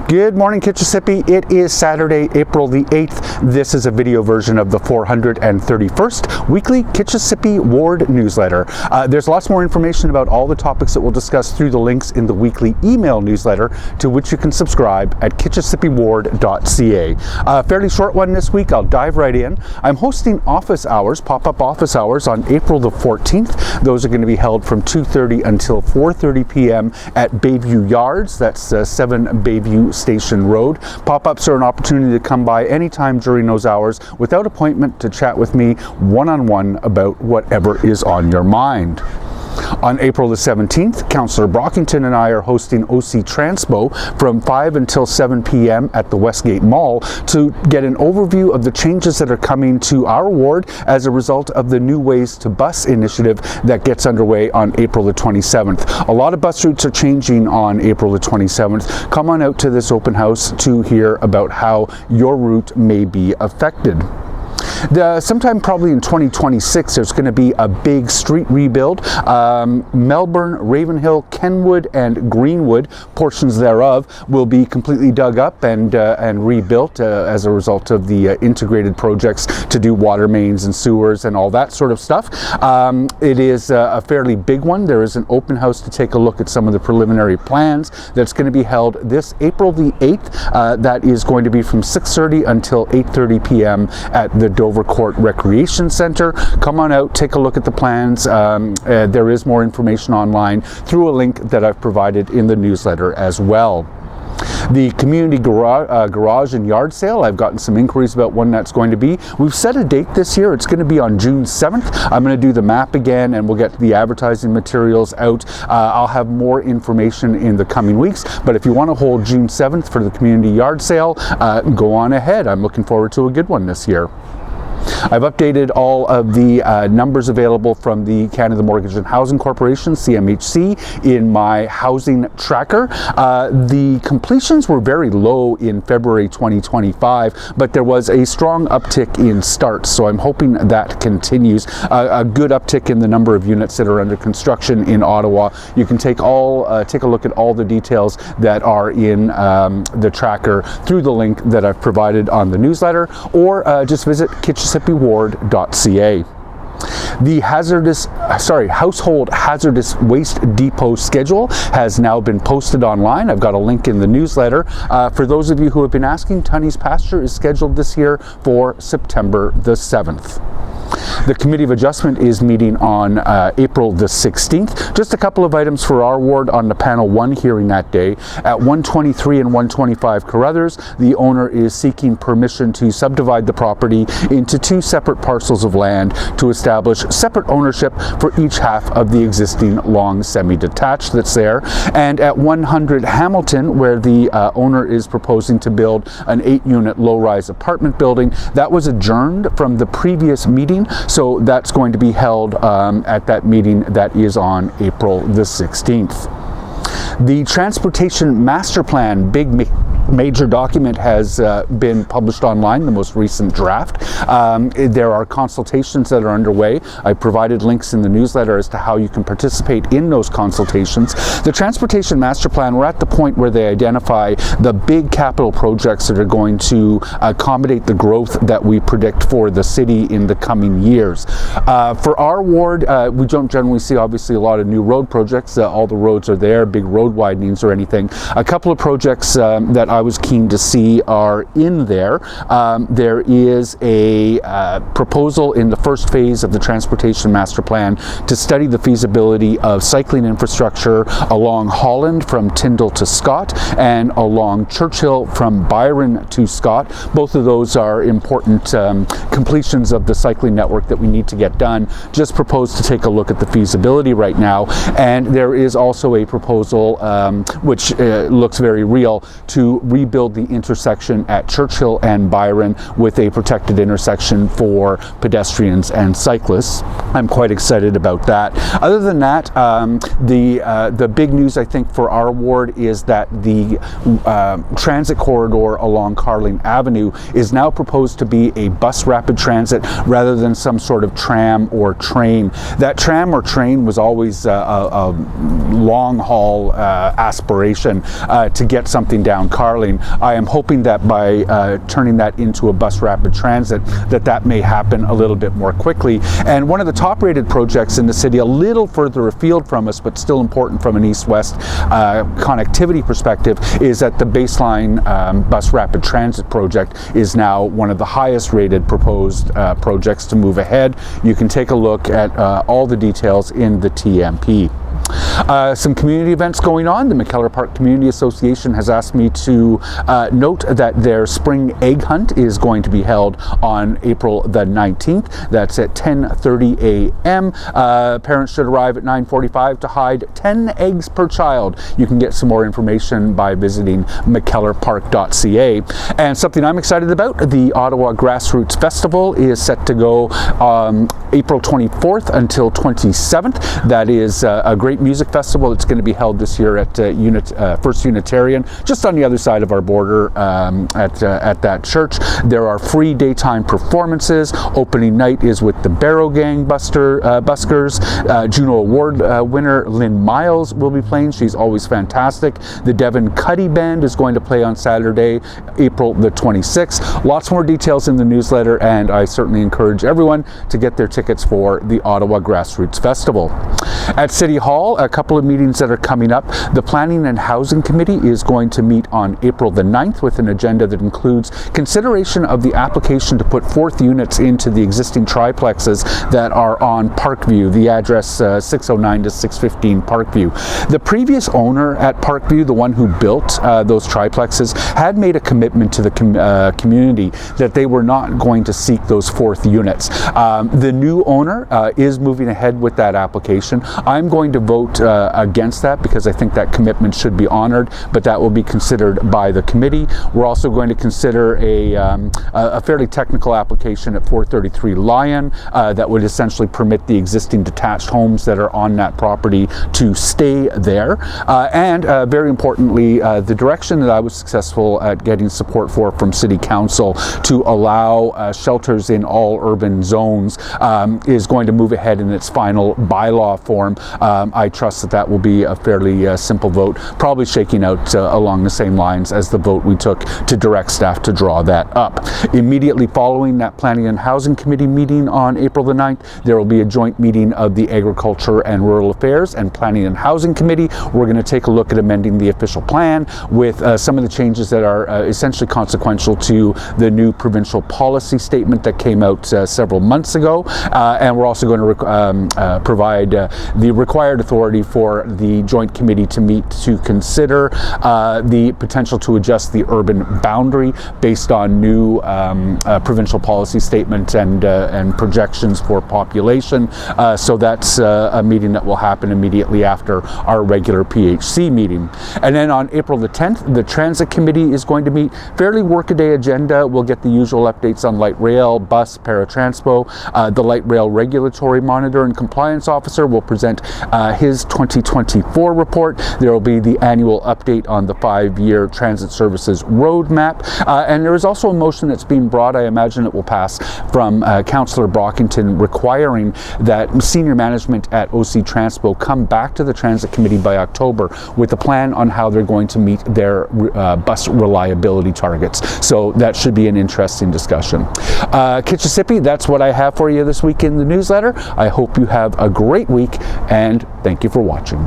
Good morning, Kitchissippi. It is Saturday, April the 8th. This is a video version of the 431st weekly Kitchissippi Ward newsletter. There's lots more information about all the topics that we'll discuss through the links in the weekly email newsletter, to which you can subscribe at kitchissippiward.ca. A fairly short one this week. I'll dive right in. I'm hosting office hours, pop-up office hours, on April the 14th. Those are going to be held from 2:30 until 4:30 p.m. at Bayview Yards. That's 7 Bayview Station Road. Pop-ups are an opportunity to come by anytime during those hours without appointment to chat with me one-on-one about whatever is on your mind. On April the 17th, Councillor Brockington and I are hosting OC Transpo from 5 until 7 p.m. at the Westgate Mall to get an overview of the changes that are coming to our ward as a result of the New Ways to Bus initiative that gets underway on April the 27th. A lot of bus routes are changing on April the 27th. Come on out to this open house to hear about how your route may be affected. Sometime probably in 2026, there's going to be a big street rebuild. Melbourne, Ravenhill, Kenwood, and Greenwood, portions thereof, will be completely dug up and rebuilt as a result of the integrated projects to do water mains and sewers and all that sort of stuff. It is a fairly big one. There is an open house to take a look at some of the preliminary plans that's going to be held this April the 8th. That is going to be from 6:30 until 8:30 p.m. at the Dover Court Recreation Center. Come on out, take a look at the plans. There is more information online through a link that I've provided in the newsletter as well. The community garage and yard sale, I've gotten some inquiries about when that's going to be. We've set a date this year. It's going to be on June 7th. I'm going to do the map again and we'll get the advertising materials out. I'll have more information in the coming weeks, but if you want to hold June 7th for the community yard sale, go on ahead. I'm looking forward to a good one this year. I've updated all of the numbers available from the Canada Mortgage and Housing Corporation, CMHC, in my housing tracker. The completions were very low in February 2025, but there was a strong uptick in starts, so I'm hoping that continues. A good uptick in the number of units that are under construction in Ottawa. You can take a look at all the details that are in the tracker through the link that I've provided on the newsletter, or just visit kitchissippiward.ca. The household hazardous waste depot schedule has now been posted online. I've got a link in the newsletter. For those of you who have been asking, Tunney's Pasture is scheduled this year for September the 7th. The Committee of Adjustment is meeting on April the 16th. Just a couple of items for our ward on the panel 1 hearing that day. At 123 and 125 Carruthers, the owner is seeking permission to subdivide the property into 2 separate parcels of land to establish separate ownership for each half of the existing long semi-detached that's there. And at 100 Hamilton, where the owner is proposing to build an 8-unit low-rise apartment building, that was adjourned from the previous meeting. So that's going to be held at that meeting that is on April the 16th. The Transportation Master Plan, big major document, has been published online, the most recent draft. There are consultations that are underway. I provided links in the newsletter as to how you can participate in those consultations. The Transportation Master Plan, we're at the point where they identify the big capital projects that are going to accommodate the growth that we predict for the city in the coming years. For our ward, we don't generally see obviously a lot of new road projects. All the roads are there, big road widenings or anything. A couple of projects that I was keen to see are in there. There is a proposal in the first phase of the Transportation Master Plan to study the feasibility of cycling infrastructure along Holland from Tyndall to Scott and along Churchill from Byron to Scott. Both of those are important completions of the cycling network that we need to get done. Just proposed to take a look at the feasibility right now. And there is also a proposal which looks very real, to rebuild the intersection at Churchill and Byron with a protected intersection for pedestrians and cyclists. I'm quite excited about that. Other than that, the big news I think for our ward is that the transit corridor along Carling Avenue is now proposed to be a bus rapid transit rather than some sort of tram or train. That tram or train was always a long haul aspiration to get something down Carling. Darling. I am hoping that by turning that into a bus rapid transit, that may happen a little bit more quickly. And one of the top rated projects in the city, a little further afield from us, but still important from an east-west connectivity perspective, is that the Baseline bus rapid transit project is now one of the highest rated proposed projects to move ahead. You can take a look at all the details in the TMP. Some community events going on. The McKellar Park Community Association has asked me to note that their spring egg hunt is going to be held on April the 19th. That's at 10:30 a.m. Parents should arrive at 9:45 to hide 10 eggs per child. You can get some more information by visiting mckellarpark.ca. And something I'm excited about, the Ottawa Grassroots Festival is set to go April 24th until 27th. That is a great music festival. It's going to be held this year at First Unitarian, just on the other side of our border at that church. There are free daytime performances. Opening night is with the Barrow Gang Buskers. Juno Award winner Lynn Miles will be playing. She's always fantastic. The Devon Cuddy Band is going to play on Saturday, April the 26th. Lots more details in the newsletter, and I certainly encourage everyone to get their tickets for the Ottawa Grassroots Festival. At City Hall, a couple of meetings that are coming up. The Planning and Housing Committee is going to meet on April the 9th with an agenda that includes consideration of the application to put 4th units into the existing triplexes that are on Parkview, the address 609 to 615 Parkview. The previous owner at Parkview, the one who built those triplexes, had made a commitment to the community that they were not going to seek those 4th units. The new owner is moving ahead with that application. I'm going to vote against that because I think that commitment should be honored, but that will be considered by the committee. We're also going to consider a fairly technical application at 433 Lion that would essentially permit the existing detached homes that are on that property to stay there. And very importantly, the direction that I was successful at getting support for from City Council to allow shelters in all urban zones is going to move ahead in its final bylaw form. I trust that will be a fairly simple vote, probably shaking out along the same lines as the vote we took to direct staff to draw that up. Immediately following that Planning and Housing Committee meeting on April the 9th, there will be a joint meeting of the Agriculture and Rural Affairs and Planning and Housing Committee. We're going to take a look at amending the official plan with some of the changes that are essentially consequential to the new provincial policy statement that came out several months ago. And we're also going to provide the required authority for the joint committee to meet to consider the potential to adjust the urban boundary based on new provincial policy statements and projections for population. So that's a meeting that will happen immediately after our regular PHC meeting. And then on April the 10th, the Transit Committee is going to meet. Fairly workaday agenda. We'll get the usual updates on light rail, bus, paratranspo. The light rail regulatory monitor and compliance officer will present his 2024 report. There will be the annual update on the 5-year transit services roadmap. And there is also a motion that's being brought, I imagine it will pass, from Councillor Brockington requiring that senior management at OC Transpo come back to the Transit Committee by October with a plan on how they're going to meet their bus reliability targets. So that should be an interesting discussion. Kitchissippi, that's what I have for you this week in the newsletter. I hope you have a great week, and thank you for watching.